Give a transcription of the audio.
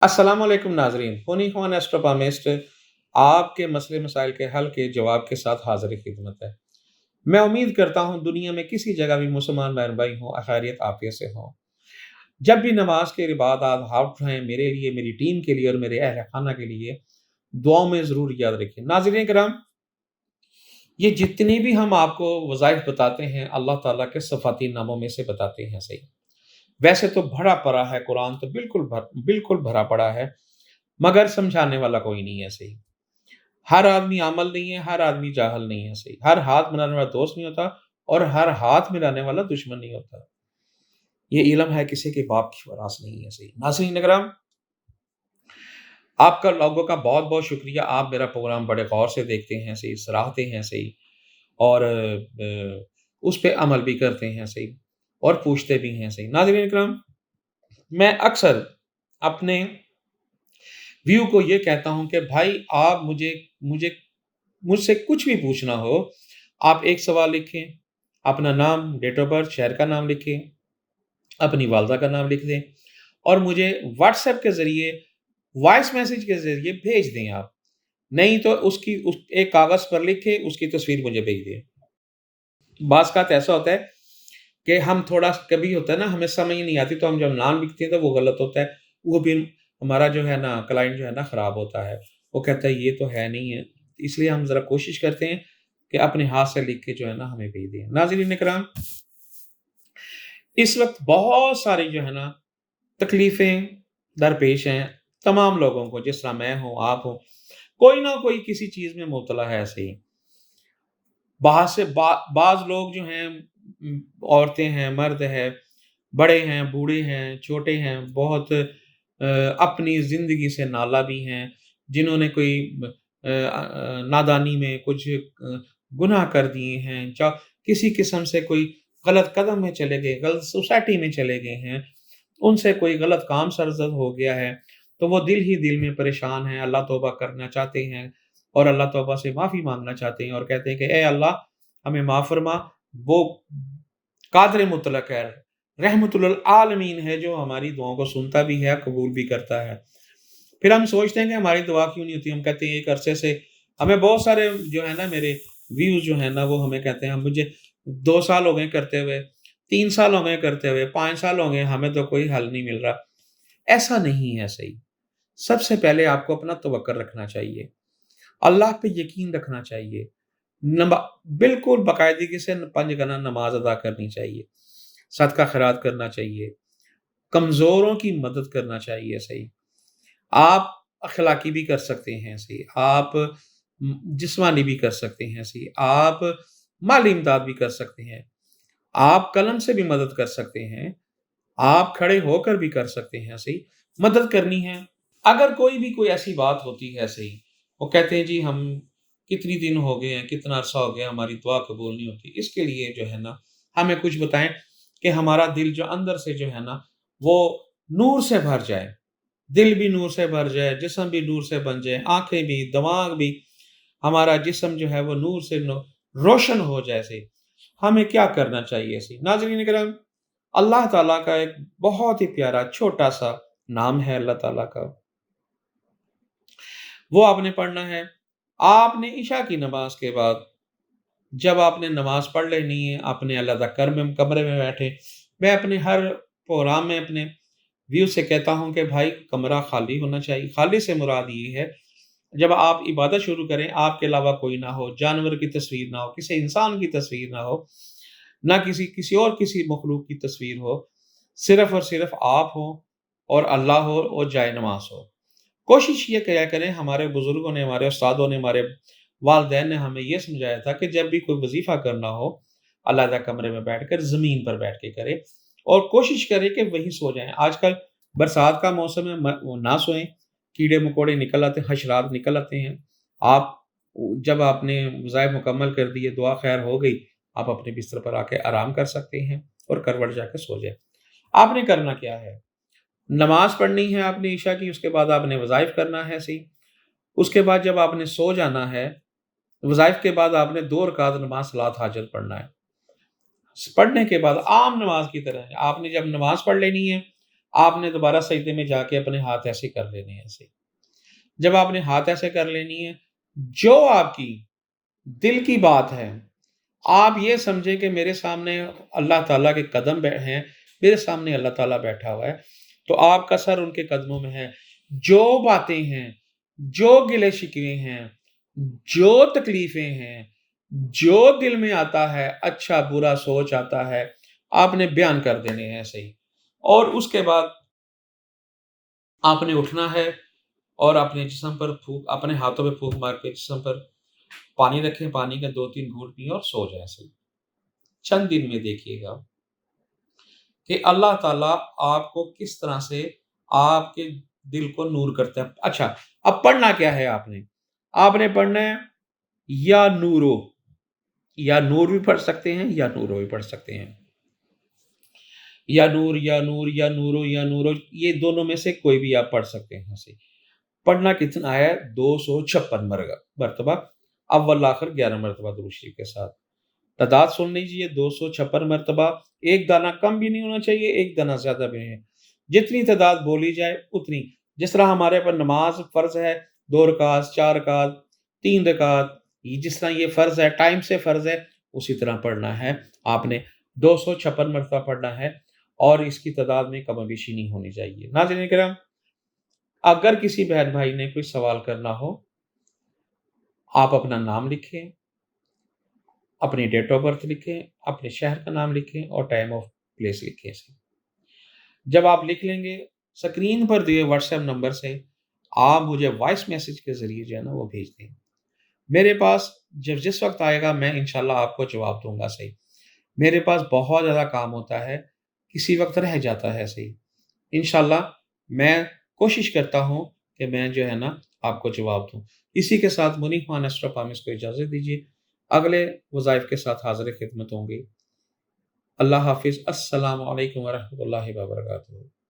अस्सलाम वालेकुम नाज़रीन, होनी ख़वान एस्ट्रोपामिस्ट आप के मसले मसाइल के हल के जवाब के साथ हाज़िर खिदमत है। मैं उम्मीद करता हूँ दुनिया में किसी जगह भी मुसलमान बहन भाई हों, खैरियत आफ़ियत से हों। जब भी नमाज के इबादत हाथ उठाएँ मेरे लिए, मेरी टीम के लिए और मेरे अहल खाना के लिए दुआओं में ज़रूर याद रखें। नाज़रीन किराम, ये जितनी भी हम आपको वज़ाइफ बताते हैं, अल्लाह ताला के सिफ़ाती नामों में से बताते हैं सही। वैसे तो भरा पड़ा है कुरान तो बिल्कुल भरा पड़ा है, मगर समझाने वाला कोई नहीं है सही। हर आदमी आमल नहीं है, हर आदमी जाहल नहीं है सही। हर हाथ मिलाने वाला दोस्त नहीं होता और हर हाथ मिलाने वाला दुश्मन नहीं होता। ये इल्म है किसी के बाप की वरास नहीं है सही। नाज़रीन इकराम, आपका लोगों का बहुत-बहुत शुक्रिया। आप मेरा प्रोग्राम बड़े गौर से देखते हैं सही, सराहते हैं सही और उस पे अमल भी करते हैं सही और पूछते भी हैं सही। नाज़रीन इकराम, मैं अक्सर अपने व्यू को ये कहता हूँ कि भाई आप मुझे मुझसे कुछ भी पूछना हो, आप एक सवाल लिखें, अपना नाम, डेट ऑफ बर्थ, शहर का नाम लिखें, अपनी वालदा का नाम लिख दें और मुझे व्हाट्सएप के ज़रिए, वॉइस मैसेज के ज़रिए भेज दें आप। नहीं तो उसकी उस एक कागज़ पर लिख के उसकी तस्वीर मुझे भेज दें। बाज़-औक़ात ऐसा होता है कि हम थोड़ा कभी होता है ना, हमें समझ नहीं आती तो हम जब नाम लिखते हैं तो वो गलत होता है। वो भी हमारा जो है ना क्लाइंट जो है ना ख़राब होता है। वो कहता है ये तो है नहीं है। इसलिए हम ज़रा कोशिश करते हैं कि अपने हाथ से लिख के जो है ना हमें भेज दें। नाज़रीन इकराम, इस वक़्त बहुत सारी जो है ना तकलीफ़ें दरपेश हैं तमाम लोगों को, जिस तरह मैं हूँ, आप हो। कोई ना कोई किसी चीज़ में मुब्तला है ऐसे ही। बाहर से बाज़ लोग जो हैं, औरतें हैं, मर्द हैं, बड़े हैं, बूढ़े हैं, छोटे हैं, बहुत अपनी ज़िंदगी से नाला भी हैं, जिन्होंने कोई नादानी में कुछ गुनाह कर दिए हैं, किसी किस्म से कोई गलत कदम में चले गए, गलत सोसाइटी में चले गए हैं, उनसे कोई गलत काम सरज़द हो गया है, तो वो दिल ही दिल में परेशान हैं, अल्लाह तौबा करना चाहते हैं और अल्लाह तौबा से माफ़ी माँगना चाहते हैं और कहते हैं कि ए अल्लाह, हमें माफ़ फ़रमा। वो कादिर मुतलक है, रहमतुल लिल आलमीन है, जो हमारी दुआओं को सुनता भी है, कबूल भी करता है। फिर हम सोचते हैं कि हमारी दुआ क्यों नहीं होती? हम कहते हैं एक अरसे से हमें बहुत सारे जो है ना मेरे व्यूज़ जो है ना वो हमें कहते हैं, हम मुझे 2 साल हो गए करते हुए, 3 साल हो गए करते हुए, 5 साल हो गए, हमें तो कोई हल नहीं मिल रहा। ऐसा नहीं है सही। सबसे पहले आपको अपना तवक्कुल रखना चाहिए। अल्लाह पे यकीन रखना चाहिए। नमा बिल्कुल बाकायदगी से 5 गना नमाज़ अदा करनी चाहिए। सदका खैरात करना चाहिए। कमज़ोरों की मदद करना चाहिए सही। आप अखलाकी भी कर सकते हैं सही। आप जिस्मानी भी कर सकते हैं सही। आप माली इमदाद भी कर सकते हैं। आप कलम से भी मदद कर सकते हैं। आप खड़े होकर भी कर सकते हैं सही। मदद करनी है। अगर कोई भी कोई ऐसी बात होती है सही, वो कहते हैं जी हम कितनी दिन हो गए हैं, कितना अरसा हो गया हमारी दुआ कबूल नहीं होती। इसके लिए जो है ना हमें कुछ बताएँ कि हमारा दिल जो अंदर से जो है ना वो नूर से भर जाए। दिल भी नूर से भर जाए, जिस्म भी नूर से बन जाए, आँखें भी, दिमाग भी, हमारा जिस्म जो है वो नूर से रोशन हो जाए सही। हमें क्या करना चाहिए सही? नाज़रीन किराम, अल्लाह ताला का एक बहुत ही प्यारा छोटा-सा नाम है अल्लाह ताला का। वो आपने पढ़ना है। आपने इशा की नमाज़ के बाद जब आपने नमाज़ पढ़ लेनी है, अपने अलग कमरे में बैठे, मैं अपने हर प्रोग्राम में अपने व्यू से कहता हूँ कि भाई कमरा खाली होना चाहिए। खाली से मुराद ये है, जब आप इबादत शुरू करें, आपके अलावा कोई ना हो, जानवर की तस्वीर ना हो, किसी इंसान की तस्वीर ना हो, ना किसी मखलूक की तस्वीर हो, सिर्फ़ और सिर्फ़ आप हो और अल्लाह हो और जाए नमाज़ हो। कोशिश ये किया करें, हमारे बुज़ुर्गों ने, हमारे उस्तादों ने, हमारे वालिदैन ने हमें ये समझाया था कि जब भी कोई वज़ीफ़ा करना हो, अलहदा कमरे में बैठकर ज़मीन पर बैठ के करें और कोशिश करें कि वहीं सो जाएँ। आजकल बरसात का मौसम है, वो ना सोएँ, कीड़े-मकोड़े निकल आते हैं, हशरात निकल आते हैं। आप जब आपने वज़ाइफ मुकम्मल कर दिए, दुआ ख़ैर हो गई, आप अपने बिस्तर पर आके आराम कर सकते हैं और करवट जाके सो जाएँ। आपने करना क्या है? नमाज़ पढ़नी है आपने ईशा की, उसके बाद आपने वज़ाइफ़ करना है सही। उसके बाद जब आपने सो जाना है, वज़ाइफ़ के बाद आपने 2 रकात नमाज़ सलात हाजत पढ़ना है। पढ़ने के बाद आम नमाज़ की तरह आपने जब नमाज़ पढ़ लेनी है, آپ نے دوبارہ سجدے میں جا کے اپنے ہاتھ ایسے کر لینے ہیں ایسے. جب آپ نے ہاتھ ایسے کر لینی ہے، جو آپ کی دل کی بات ہے، آپ یہ سمجھیں کہ میرے سامنے اللہ تعالیٰ کے قدم ہیں، میرے سامنے اللہ تعالیٰ بیٹھا ہوا ہے، تو آپ کا سر ان کے قدموں میں ہے. جو باتیں ہیں، جو گلے شکوے ہیں، جو تکلیفیں ہیں، جو دل میں آتا ہے، اچھا برا سوچ آتا ہے، آپ نے بیان کر دینے ہیں صحیح. اور اس کے بعد آپ نے اٹھنا ہے اور اپنے جسم پر اپنے ہاتھوں پہ پھونک مار کے جسم پر پانی رکھیں، پانی کا 2-3 گھونٹ پئیں اور سو جائیں صحیح. چند دن میں دیکھیے گا کہ اللہ تعالیٰ آپ کو کس طرح سے آپ کے دل کو نور کرتا ہے. اچھا، اب پڑھنا کیا ہے آپ نے پڑھنا ہے یا نورو، یا نور بھی پڑھ سکتے ہیں یا نورو بھی پڑھ سکتے ہیں، یا نور یا نور یا نورو یا نورو، یہ دونوں میں سے کوئی بھی آپ پڑھ سکتے ہیں صحیح. پڑھنا کتنا ہے؟ 256 مرتبہ، اول آخر 11 مرتبہ درود شریف کے ساتھ. تعداد سن لیجیے، 256 مرتبہ. ایک دانہ کم بھی نہیں ہونا چاہیے، ایک دانہ زیادہ بھی نہیں. جتنی تعداد بولی جائے اتنی. جس طرح ہمارے پر نماز فرض ہے، 2 رکعت، 4 رکعت، 3 رکعت، جس طرح یہ فرض ہے، ٹائم سے فرض ہے، اسی طرح پڑھنا ہے. آپ نے 256 مرتبہ پڑھنا ہے اور اس کی تعداد میں کم و بیشی نہیں ہونی چاہیے. ناظرین کرام، اگر کسی بہن بھائی نے کوئی سوال کرنا ہو، آپ اپنا نام لکھیں، اپنی ڈیٹ آف برتھ لکھیں، اپنے شہر کا نام لکھیں اور ٹائم آف پلیس لکھیں. جب آپ لکھ لیں گے، سکرین پر دیے واٹس ایپ نمبر سے آپ مجھے وائس میسج کے ذریعے جو ہے نا وہ بھیج دیں. میرے پاس جس وقت آئے گا میں انشاءاللہ آپ کو جواب دوں گا صحیح. میرے پاس بہت زیادہ کام ہوتا ہے، کسی وقت رہ جاتا ہے صحیح. انشاءاللہ میں کوشش کرتا ہوں کہ میں جو ہے نا آپ کو جواب دوں. اسی کے ساتھ منیب خان اشرف حامد کو اجازت دیجیے، اگلے وظائف کے ساتھ حاضر خدمت ہوں گے. اللہ حافظ. السلام علیکم ورحمۃ اللہ وبرکاتہ.